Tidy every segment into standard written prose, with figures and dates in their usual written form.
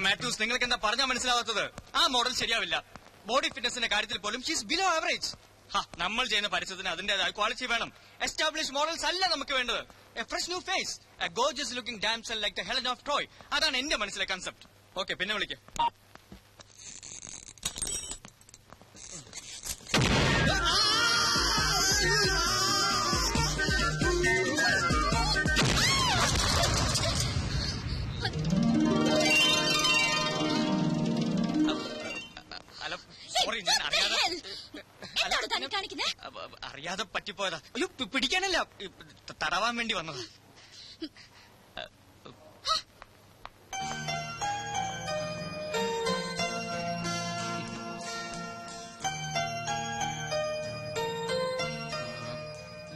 മാത്യൂസ്, നിങ്ങൾക്ക് എന്താ പറഞ്ഞാൽ മനസ്സിലാവാത്തത്? ആ മോഡൽ ശരിയാവില്ല. ബോഡി ഫിറ്റ്നസിന്റെ കാര്യത്തിൽ പോലും ഷീസ് ബിലോ ആവറേജ്. നമ്മൾ ചെയ്യുന്ന പരിസരത്തിന് അതിന്റേതായ ക്വാളിറ്റി വേണം. എസ്റ്റാബ്ലിഷ് മോഡൽസ് അല്ല നമുക്ക് വേണ്ടത്. A fresh new face, a gorgeous looking damsel like the Helen of Troy. അതാണ് എന്റെ മനസ്സിലെ കൺസെപ്റ്റ്. ഓക്കെ, പിന്നെ വിളിക്കാം. അറിയാതെ പറ്റിപ്പോയതാ. അയ്യോ, പിടിക്കാനല്ല, തടവാൻ വേണ്ടി വന്നതാ.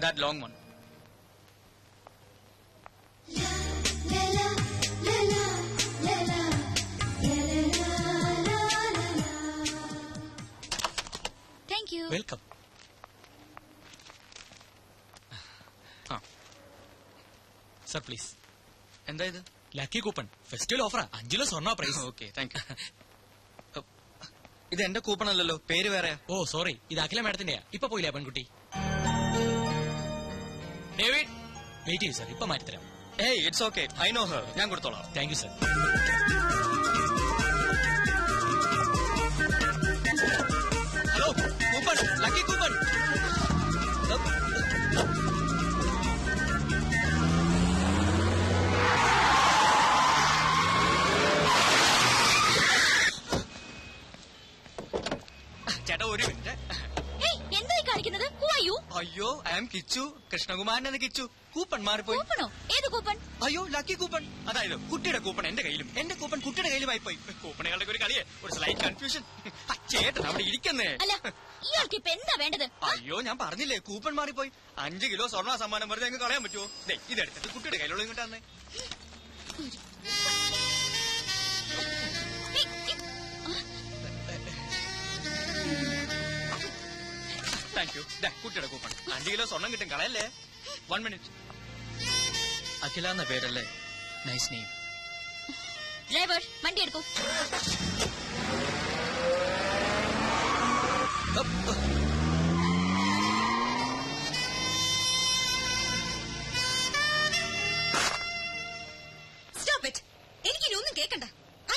That long one. Thank you. Welcome. Sir, please. എന്താ ഇത്? ലക്കി കൂപ്പൺ, ഫെസ്റ്റിവൽ ഓഫറാ. 5 കിലോ സ്വർണ്ണ പ്രൈസ്. Okay, thank you. ഇത് എന്റെ കൂപ്പൺ അല്ലല്ലോ, പേര് വേറെയാ. ഓ സോറി, ഇത് അഖില മാഡത്തിന്റെയാ. ഇപ്പൊ പോയില്ലേ പെൺകുട്ടി? ഡേവിഡ്, വെയിറ്റ് ചെയ്യൂ സർ, ഇപ്പൊ മാറ്റിത്തരാം. ഏയ്, it's okay, I know her. ഞാൻ കൊടുത്തോളാം. Thank you sir. Hello, coupon, lucky coupon. ചേട്ടാ, ഒരു മിനിറ്റ്. എന്തായി കാണിക്കുന്നത്? അയ്യോ, ഐ ആം കിച്ചു, കൃഷ്ണകുമാരൻ എന്ന കിച്ചു. കൂപ്പൺ മാറിപ്പോയി. കൂപ്പണോ? ഏത് കൂപ്പൺ? അയ്യോ, ലക്കി കൂപ്പൺ. അതായത് കുട്ടിയുടെ കൂപ്പൺ എന്റെ കയ്യിലും എന്റെ കൂപ്പൺ കുട്ടിയുടെ കയ്യിലുമായി പോയി. കൂപ്പണുകളുടെ ഒരു കളിയെ, ഒരു സ്ലൈറ്റ് കൺഫ്യൂഷൻ. ചേട്ടൻ അവിടെ ഇരിക്കുന്നേ. അല്ല, ഇയാൾക്ക് ഇപ്പൊ എന്താ വേണ്ടത്? അയ്യോ, ഞാൻ പറഞ്ഞില്ലേ, കൂപ്പൺ മാറിപ്പോയി. 5 കിലോ സ്വർണ്ണ സമ്മാനം വെറുതെ അങ്ങ് കളയാൻ പറ്റുമോ? ഇതെടുത്തിട്ട് കുട്ടിയുടെ കയ്യിലുള്ള ഇങ്ങോട്ടാന്നേ. Thank you. കുട്ടിയുടെ കൂപ്പൺ. 5 കിലോ സ്വർണം കിട്ടും, കളയല്ലേ. 1 മിനിറ്റ്. അഖില എന്ന പേരല്ലേ? Nice name. ഡ്രൈവർ, വണ്ടി എടുക്കൂ. Stop it. എനിക്കിനൊന്നും കേൾക്കണ്ട.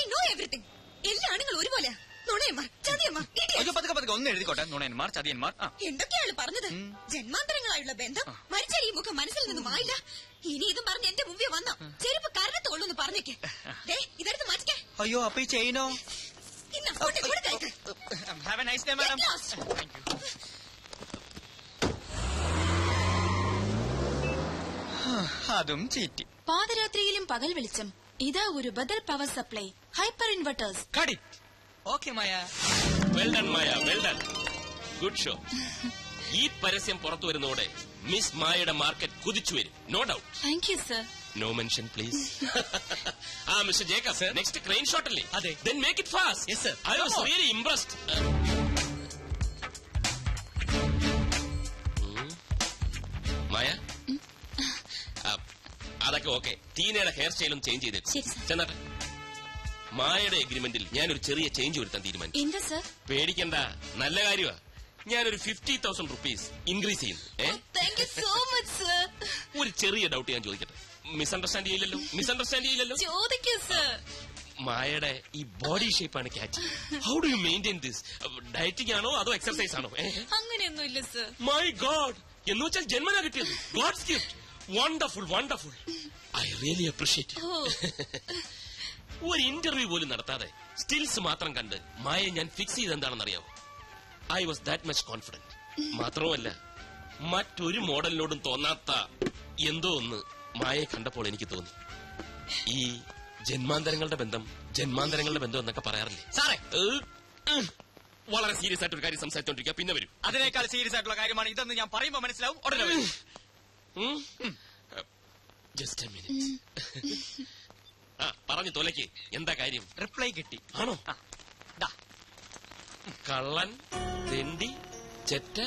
I know everything. എല്ലാ ആണുങ്ങളും ഒരുപോലെ. നുണയന്മാർ, ചതിയന്മാർ, അയ്യോ, പതുക്കെ ഒന്ന് എഴുതിക്കോട്ടെ. നുണയന്മാർ, ചതിയന്മാർ. എന്തൊക്കെയാണ് പറഞ്ഞത്? ജന്മാന്തരങ്ങളായുള്ള ബന്ധം മരിച്ച ഈ മുഖം മനസ്സിൽ നിന്നും ആയില്ല. ഇനി ഇതും പറഞ്ഞ് എന്റെ മുമ്പിൽ വന്ന ചെരുപ്പ് കരണത്തോളൂന്ന് പറഞ്ഞേക്ക്. ഇതെടുത്ത് മാറ്റിക്കേ. അയ്യോ, അപ്പൊ ഈ ചെയിനോ? Have a nice day, madam. Thank you. അതും ചീറ്റി. പാതിരാത്രിയിലും പകൽ വെളിച്ചം. ഇതാ ഒരു ബദൽ power supply, hyper inverters. Okay Maya. Well done Maya, well done. Good show. ഈ പരസ്യം പുറത്തു വരുന്നതോടെ മിസ് മായയുടെ മാർക്കറ്റ് കുതിച്ചു വരും. No doubt. Thank you sir. No mention please. Mister Jacob sir, next crane shot അല്ലേ? അതെ. Then make it fast. Yes sir. I was really impressed. മായ, അതൊക്കെ ഓക്കെ. ടീനയുടെ ഹെയർ സ്റ്റൈലും ചേഞ്ച് ചെയ്തേക്കും. ചെന്നാട്ടെ. മായയുടെ എഗ്രിമെന്റിൽ ഞാനൊരു ചെറിയ ചേഞ്ച് വരുത്താൻ തീരുമാനിച്ചു. എന്താ സർ? പേടിക്കണ്ട, നല്ല കാര്യമാ. ഞാനൊരു 50,000 റുപ്പീസ് ഇൻക്രീസ് ചെയ്യുന്നു. Thank you so much sir. ഒരു ചെറിയ ഡൗട്ട് ഞാൻ ചോദിക്കട്ടെ. മിസ്അണ്ടർസ്റ്റാൻഡ് ചെയ്യില്ലല്ലോ? ചോദിക്കൂ സർ. മായയുടെ ഈ ബോഡി ഷേപ്പാണ് catch. How do you maintain this? Dieting ആണോ അതോ എക്സർസൈസ് ആണോ? അങ്ങനെയൊന്നുമില്ല സർ. മൈ ഗോഡ്, എന്ന് വെച്ചാൽ ജന്മനാ കിട്ടിയത്. God's gift. Wonderful, wonderful. I really appreciate. ഒരു ഇന്റർവ്യൂ പോലും നടത്താതെ സ്റ്റിൽസ് മാത്രം കണ്ട് മായ ഞാൻ ഫിക്സ് ചെയ്തെന്താണെന്ന് അറിയാവോ? I was that much confident. മാത്രമല്ല, മറ്റൊരു മോഡലിനോടും തോന്നാത്ത എന്തോ ഒന്ന് മായയെ കണ്ടപ്പോൾ എനിക്ക് തോന്നി. ഈ ജന്മാന്തരങ്ങളുടെ ബന്ധം എന്നൊക്കെ പറയാറില്ലേ സാറേ? വളരെ സീരിയസ് ആയിട്ട് ഒരു കാര്യം സംസാരിച്ചോണ്ടിരിക്കുക, പിന്നെ വരും. അതിനേക്കാൾ സീരിയസ് ആയിട്ടുള്ള കാര്യമാണ് ഇതെന്ന് ഞാൻ പറയുമ്പോ മനസ്സിലാവും. ഉടനെ വരും. Just A minute. പറഞ്ഞു തോലയ്ക്ക് എന്താ കാര്യം? റിപ്ലൈ കിട്ടി. ആണോ? കള്ളൻ, തെണ്ടി, ചെറ്റ,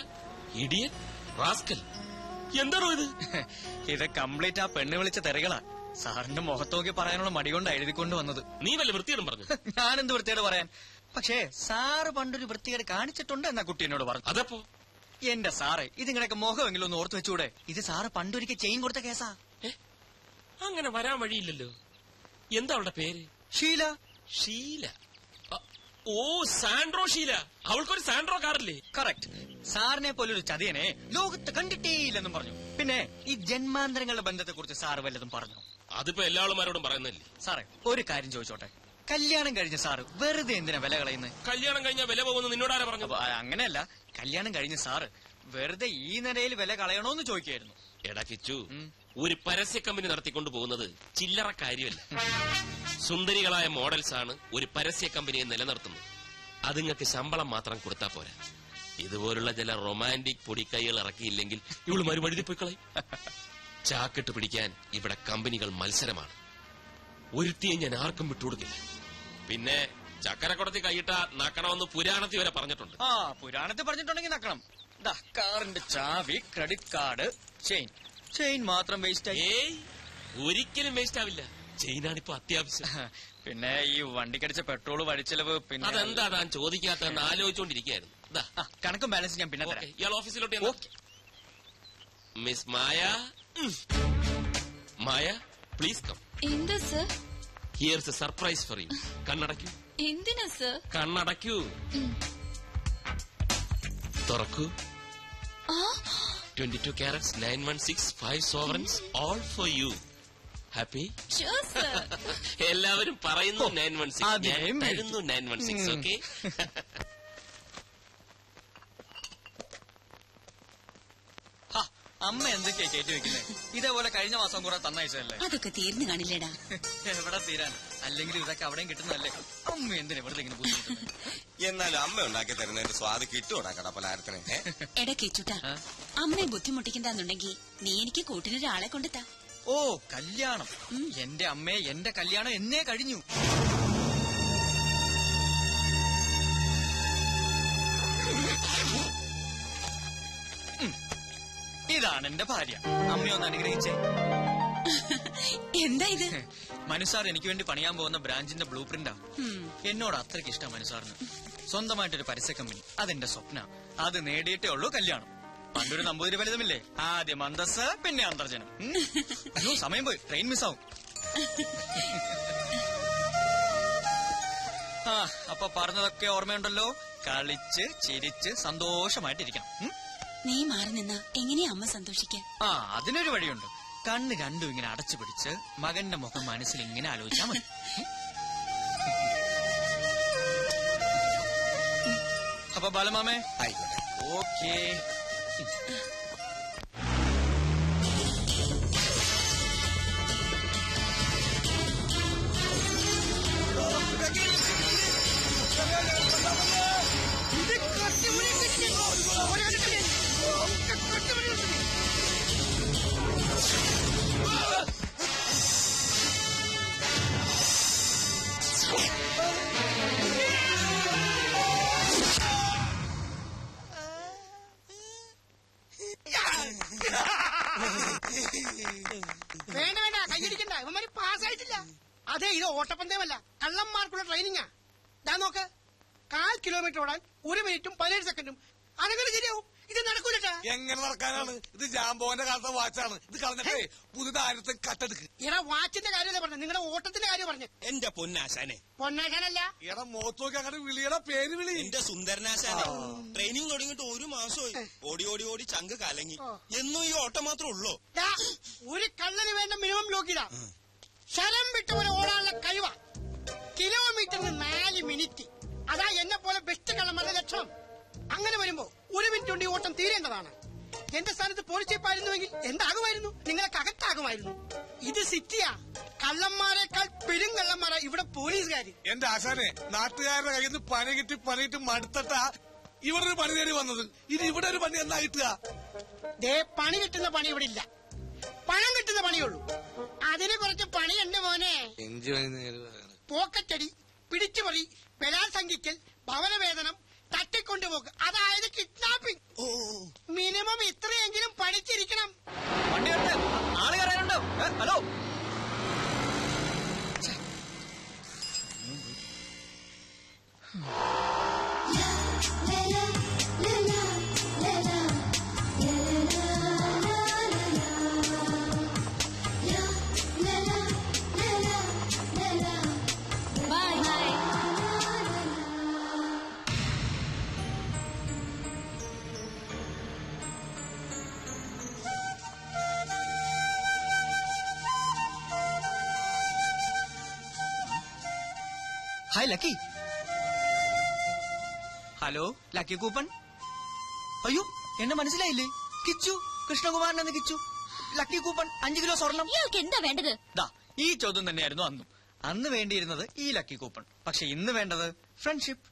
ഇഡിയൻ, റാസ്കൽ. എന്താണോ ഇത്? ഇത് കംപ്ലീറ്റ് ആ പെണ്ണ് വിളിച്ച തെറികളാ. സാറിന്റെ മുഖത്തോക്കി പറയാനുള്ള മടി കൊണ്ട് എഴുതിക്കൊണ്ട് വന്നത്. നീ വല്ല വൃത്തിയോടും പറഞ്ഞു. ഞാനെന്ത് വൃത്തിയോട് പറയാൻ? പക്ഷേ സാറ് പണ്ടൊരു വൃത്തികേട് കാണിച്ചിട്ടുണ്ട് എന്നാ കുട്ടി എന്നോട് പറഞ്ഞു. അതപ്പോ എന്റെ സാറേ, ഇതിങ്ങനെയൊക്കെ മുഖമെങ്കിലും ഒന്ന് ഓർത്ത് വെച്ചൂടെ? ഇത് സാറ് പണ്ടൊരിക്കൽ ചെയിൻ കൊടുത്ത കേസാ. അങ്ങനെ വരാൻ വഴിയില്ലല്ലോ. എന്താ അവളുടെ പേര്? ഷീല. ഷീല. ഓ, സാൻഡ്രോ ഷീല. അവൾക്കൊരു സാൻഡ്രോ കാറില്ലേ? കറക്റ്റ്. സാറിനെ പോലൊരു ചതിയനെ ലോകത്ത് കണ്ടിട്ടേയില്ലെന്നും പറഞ്ഞു. പിന്നെ ഈ ജന്മാന്തരങ്ങളുടെ ബന്ധത്തെ കുറിച്ച് സാറ് വല്ലതും പറഞ്ഞു? അതിപ്പോ എല്ലാ ആളുമാരോടും പറയുന്നില്ലേ. സാറേ, ഒരു കാര്യം ചോദിച്ചോട്ടെ. കല്യാണം കഴിഞ്ഞ സാറ് വെറുതെ എന്തിനാ വില കളയുന്നത്? കല്യാണം കഴിഞ്ഞാൽ വില പോകുന്നു നിന്നോടാരാ പറഞ്ഞു? അങ്ങനെയല്ല, കല്യാണം കഴിഞ്ഞ സാറ് വെറുതെ ഈ നിലയിൽ വില കളയണോന്ന് ചോദിക്കായിരുന്നു. എടാ കിച്ചു, ഒരു പരസ്യ കമ്പനി നടത്തിക്കൊണ്ട് പോകുന്നത് ചില്ലറ കാര്യമല്ല. സുന്ദരികളായ മോഡൽസ് ആണ് ഒരു പരസ്യ കമ്പനിയെ നിലനിർത്തുന്നത്. അതുങ്ങൾക്ക് ശമ്പളം മാത്രം കൊടുത്താ പോരാ. ഇതുപോലുള്ള ചില റൊമാൻറ്റിക് പൊടിക്കൈകൾ ഇറക്കിയില്ലെങ്കിൽ ഇവള് മറുപടി പോയി കളയും. ചാക്കിട്ട് പിടിക്കാൻ ഇവിടെ കമ്പനികൾ മത്സരമാണ്. ഒരുത്തിയെ ഞാൻ ആർക്കും വിട്ടുകൊടുക്കില്ല. പിന്നെ ചക്കരക്കുടത്തി കൈയിട്ട നക്കണമെന്ന് പുരാണത്തിൽ വരെ പറഞ്ഞിട്ടുണ്ട്. ആ, പുരാണത്തിൽ പറഞ്ഞിട്ടുണ്ടെങ്കിൽ നക്കണം. കാറിന്റെ ചാവി, ക്രെഡിറ്റ് കാർഡ്, ചെയിൻ മാത്രം വേസ്റ്റ് ആയി. ഏയ്, ഒരിക്കലും വേസ്റ്റ് ആവില്ല. ചെയിനാണിപ്പോ അത്യാവശ്യം. പിന്നെ ഈ വണ്ടിക്കടിച്ച പെട്രോൾ, വഴിച്ചെലവ്, പിന്നെ അതെന്താ താൻ ചോദിക്കാത്തെന്ന് ആലോചിച്ചോണ്ടിരിക്കായിരുന്നു. കണക്കും ബാലൻസ് ഞാൻ പിന്നെ തരാം. ഇയാൾ ഓഫീസിലോട്ട് miss Maya. Maya, please come. എന്താ sir? Here's a surprise for you. കണ്ണടയ്ക്കൂ. എന്തിനാ സർ? കണ്ണടയ്ക്കൂ. തുറക്കൂ. 22 carats, 916, 5 sovereigns, all for you. Happy? Sure, sir. എല്ലാവരും പറയുന്നു 916. അതേ ഞാൻ തരുന്നു 916, ഓക്കെ? അമ്മ എന്തൊക്കെയാ കയറ്റി വെക്കുന്നത്? ഇതേപോലെ കഴിഞ്ഞ മാസം കൂടെ തന്നയച്ചതല്ലേ? അതൊക്കെ തീർന്നു കാണില്ലേടാ. എവിടെ തീരാൻ? അല്ലെങ്കിൽ ഇതൊക്കെ അവിടെയും കിട്ടുന്നതല്ലേ? അമ്മ എന്തിനാ വെറുതെ ഇങ്ങനെ ബുദ്ധിമുട്ടുന്നത്? എന്നാലും അമ്മ ഉണ്ടാക്കി തരുന്നതിന്റെ സ്വാദ് കിട്ടൂടാ കടപ്പലാരത്തിന്. എടാ കേച്ചുട്ടാ, അമ്മയെ ബുദ്ധിമുട്ടിക്കണ്ടെന്നുണ്ടെങ്കിൽ നീ എനിക്ക് കൂട്ടിനൊരാളെ കൊണ്ടെത്താ. ഓ, കല്യാണം. എന്റെ അമ്മയെ, എന്റെ കല്യാണം എന്നേ കഴിഞ്ഞു. ഇതാണ് എന്റെ ഭാര്യ. അമ്മയൊന്ന് അനുഗ്രഹിച്ചേ. എന്താ ഇത്? മനുസാർ എനിക്ക് വേണ്ടി പണിയാൻ പോകുന്ന ബ്രാഞ്ചിന്റെ ബ്ലൂ പ്രിന്റാ. എന്നോട് അത്രയ്ക്ക് ഇഷ്ടം മനുസാറിന്. സ്വന്തമായിട്ടൊരു പരസ്യ കമ്പനി, അതെന്റെ സ്വപ്ന. അത് നേടിയിട്ടേ ഉള്ളൂ കല്യാണം. പണ്ടൊരു നമ്പൂതിരി ഫലിതമില്ലേ? ആദ്യം അന്തസ്, പിന്നെ അന്തർജനം. അയ്യോ, സമയം പോയി, ട്രെയിൻ മിസ്സാവും. അപ്പൊ പറഞ്ഞതൊക്കെ ഓർമ്മയുണ്ടല്ലോ. കളിച്ച് ചിരിച്ച് സന്തോഷമായിട്ടിരിക്കണം. നീ മാറി നിന്നാ എങ്ങനെയാ അമ്മ സന്തോഷിക്കാൻ? അതിനൊരു വഴിയുണ്ട്. കണ്ണ് രണ്ടും ഇങ്ങനെ അടച്ചു പിടിച്ച് മകന്റെ മുഖം മനസ്സിൽ ഇങ്ങനെ ആലോചിച്ചാ മതി. അപ്പൊ ബാലമാമേ, ആയിക്കോട്ടെ. ഓക്കേ. വേണ്ട വേണ്ട, കൈയടിക്കണ്ട. ഇവന്മാര് പാസ്സായിട്ടില്ല. അതെ, ഇത് ഓട്ടപ്പന്തയമല്ല, കള്ളന്മാർക്കുള്ള ട്രെയിനിങ്ങാ. ദാ നോക്ക്, 1/4 കിലോമീറ്റർ ഓടാൻ 1 മിനിറ്റും 17 സെക്കൻഡും. അതെങ്ങനെ ശരിയാവും? ഇത് നടക്കൂലട്ടാ. എങ്ങനെ നടക്കാനാണ്? ഇത് ജാമ്പോന്റെ കാലത്തെ വാച്ചാണ്. ഇത് കളഞ്ഞിട്ടേ പുതുതാരത്തെ കട്ടെടുക്ക്. എടാ, വാച്ചിന്റെ കാര്യമല്ലേ പറഞ്ഞു, നിങ്ങളുടെ ഓട്ടത്തിന്റെ കാര്യം പറഞ്ഞു. എന്റെ പൊന്നാശാനെ. പൊന്നാശാനല്ല, എടാ മുഖത്ത് നോക്കി അങ്ങനെ വിളിയുടെ പേര് വിളി. എന്റെ സുന്ദരനാശാനെ. ട്രെയിനിങ് തുടങ്ങിയിട്ട് 1 മാസമായി. ഓടി ഓടി ഓടി ചങ്ക് കലങ്ങി. എന്നും ഈ ഓട്ടം മാത്രമേ ഉള്ളൂ. ദാ, ഒരു കള്ളന് വേണ്ട മിനിമം ലോക്കിതാ. ശരം വിട്ട് പോലെ ഓടാനുള്ള കഴിവാ. കിലോമീറ്ററിന് 4 മിനിറ്റ്. അതാ എന്നെ പോലെ ബെസ്റ്റ് കള്ളന്മാരുടെ ലക്ഷണം. അങ്ങനെ വരുമ്പോ 1 മിനിറ്റ് കൊണ്ട് ഈ ഓട്ടം തീരേണ്ടതാണ്. എന്റെ സ്ഥാനത്ത് പോലീസ് ചീപ്പായിരുന്നുവെങ്കിൽ എന്താകുമായിരുന്നു? നിങ്ങളെ കകത്താകുമായിരുന്നു. ഇത് സിറ്റിയാ. കള്ളന്മാരെക്കാൾ പെരും കള്ളന്മാരാ ഇവിടെ പോലീസുകാര്. എന്റെ ആശാനെ, നാട്ടുകാരുടെ കയ്യിൽ നിന്ന് പണി കിട്ടി പണിയിട്ട് മടുത്തിട്ടാ ഇവിടെ ഒരു പണി തേടി വന്നത്. ഇത് ഇവിടെ ഒരു പണി എന്നാ കിട്ടുക? ദേ, പണി കിട്ടുന്ന പണി ഇവിടെ ഇല്ല. പണം കിട്ടുന്ന പണിയുള്ളൂ. അതിന് കുറച്ച് പണിയുണ്ട് മോനെ. പോക്കറ്റടി, പിടിച്ചുപറി, ബലാത്സംഗിക്കൽ, ഭവനവേതനം, തട്ടിക്കൊണ്ടുപോക്ക്, അതായത് കിഡ്നാപ്പിംഗ്. മിനിമം ഇത്രയെങ്കിലും പഠിച്ചിരിക്കണം. വണ്ടി ആള് കയറാനുണ്ടോ? Hello, hi lucky. Hello lucky coupon. അയ്യോ എന്നെ മനസ്സിലായില്ലേ? കിച്ചു, കൃഷ്ണകുമാരൻ എന്ന കിച്ചു. ലക്കി കൂപ്പൺ 5 കിലോ സ്വർണം. ഇയാൾക്ക് എന്താ വേണ്ടത്? ദാ ഈ ചോദ്യം തന്നെയായിരുന്നു അന്നും. അന്ന് വേണ്ടിയിരുന്നത് ഈ ലക്കി കൂപ്പൺ. പക്ഷെ ഇന്ന് വേണ്ടത് ഫ്രണ്ട്ഷിപ്പ്.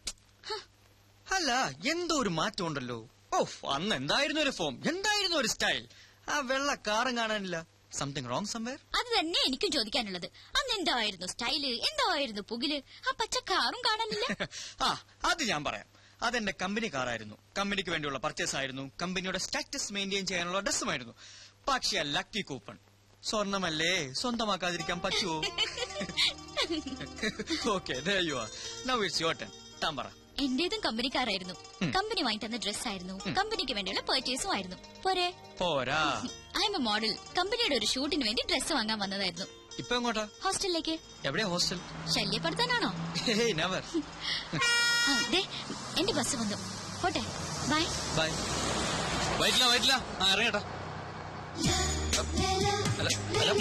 അല്ല എന്തോ ഒരു മാറ്റം ഉണ്ടല്ലോ. ഓഫ്, അന്ന് എന്തായിരുന്നു ഒരു ഫോം, എന്തായിരുന്നു ഒരു സ്റ്റൈൽ. ആ വെള്ള കാറും കാണാനില്ല. Something wrong somewhere. അത് തന്നെ എനിക്കും ചോദിക്കാനുള്ളത്. അന്ന് എന്തായിരുന്നു സ്റ്റൈല്, എന്തായിരുന്നു പുകില്, ആ പച്ച കാറും കാണാനില്ല. ആ അത് ഞാൻ പറയാം. അതെന്റെ കമ്പനി കാറായിരുന്നു. കമ്പനിക്ക് വേണ്ടിയുള്ള പർച്ചേസ് ആയിരുന്നു. കമ്പനിയുടെ സ്റ്റാറ്റസ് മെയിൻറ്റെയിൻ ചെയ്യാനുള്ള ഡ്രസ്സുമായിരുന്നു. പക്ഷെ ലക്കി കൂപ്പൺ സ്വർണമല്ലേ, സ്വന്തമാക്കാതിരിക്കാൻ പറ്റുമോ? Okay, there you are. Now it's your turn. താൻ പറ. എന്റേതും കമ്പനിക്കാരായിരുന്നു. കമ്പനി വാങ്ങി തന്ന ഡ്രസ് ആയിരുന്നു. കമ്പനിക്ക് വേണ്ടിയുള്ള പർച്ചേസും ആയിരുന്നു. പോരെ? പോരാ. I M A model. കമ്പനിയുടെ ഒരു ഷൂട്ടിന് വേണ്ടി ഡ്രസ് വാങ്ങാൻ വന്നതായിരുന്നു. ഇപ്പൊ എങ്ങോട്ടാ? ഹോസ്റ്റലിലേക്ക്. എവിടെയാ ഹോസ്റ്റൽ? ശല്യപ്പെടുത്താനാണോ? നെവർ. എന്റെ ബസ് വന്നു. പോട്ടെ, ബൈ. ബൈ. വൈറ്റില്ല ഇറങ്ങട്ടാ. ഹലോ.